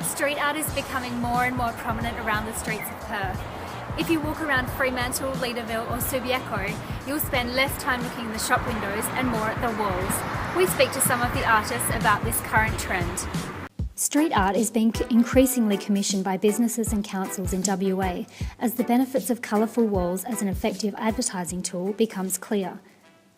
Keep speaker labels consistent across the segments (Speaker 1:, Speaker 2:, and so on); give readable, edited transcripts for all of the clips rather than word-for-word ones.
Speaker 1: Street art is becoming more and more prominent around the streets of Perth. If you walk around Fremantle, Leederville or Subiaco, you'll spend less time looking in the shop windows and more at the walls. We speak to some of the artists about this current trend. Street art is being increasingly commissioned by businesses and councils in WA as the benefits of colourful walls as an effective advertising tool becomes clear.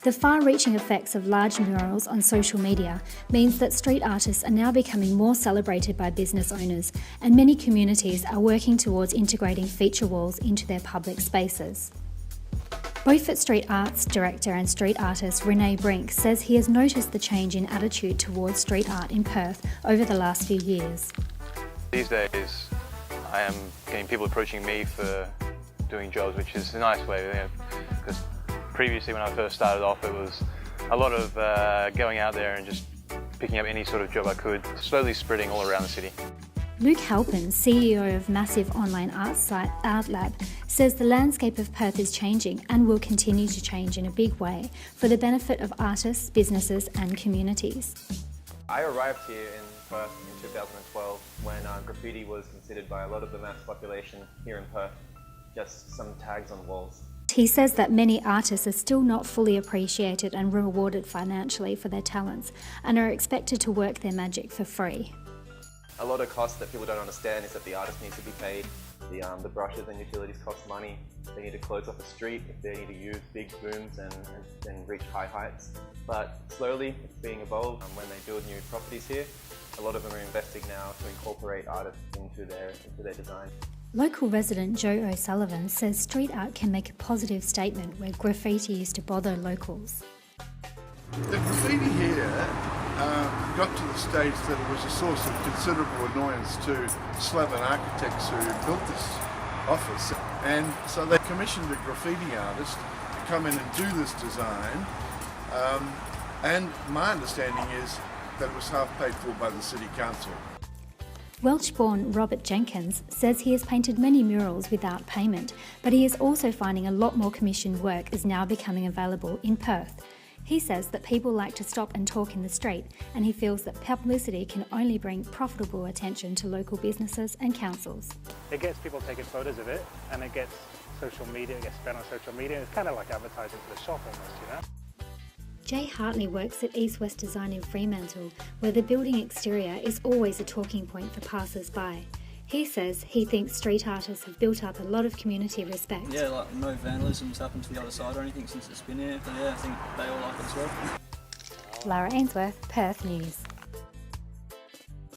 Speaker 1: The far-reaching effects of large murals on social media means that street artists are now becoming more celebrated by business owners, and many communities are working towards integrating feature walls into their public spaces. Beaufort Street Arts director and street artist Renee Brink says he has noticed the change in attitude towards street art in Perth over the last few years.
Speaker 2: These days I am getting people approaching me for doing jobs, which is a nice way, because previously when I first started off it was a lot of going out there and just picking up any sort of job I could, slowly spreading all around the city.
Speaker 1: Luke Halpin, CEO of massive online arts site ArtLab, says the landscape of Perth is changing and will continue to change in a big way for the benefit of artists, businesses and communities.
Speaker 3: I arrived here in Perth in 2012 when graffiti was considered by a lot of the mass population here in Perth just some tags on walls.
Speaker 1: He says that many artists are still not fully appreciated and rewarded financially for their talents and are expected to work their magic for free.
Speaker 3: A lot of costs that people don't understand is that the artist needs to be paid. The brushes and utilities cost money. They need to close off a street if they need to use big booms and reach high heights. But slowly it's being evolved. When they build new properties here, a lot of them are investing now to incorporate artists into their design.
Speaker 1: Local resident Joe O'Sullivan says street art can make a positive statement where graffiti used to bother locals.
Speaker 4: The graffiti here got to the stage that it was a source of considerable annoyance to Slaven architects who built this office, and so they commissioned a graffiti artist to come in and do this design, and my understanding is that it was half paid for by the City Council.
Speaker 1: Welsh-born Robert Jenkins says he has painted many murals without payment, but he is also finding a lot more commissioned work is now becoming available in Perth. He says that people like to stop and talk in the street, and he feels that publicity can only bring profitable attention to local businesses and councils.
Speaker 5: It gets people taking photos of it, and it gets social media, it gets spread on social media. It's kind of like advertising for the shop almost,
Speaker 1: Jay Hartley works at East West Design in Fremantle, where the building exterior is always a talking point for passers-by. He says he thinks street artists have built up a lot of community respect.
Speaker 6: Yeah, like no vandalism's happened to the other side or anything since it's been here, but yeah, I think they all like it as well.
Speaker 1: Lara Ainsworth, Perth News.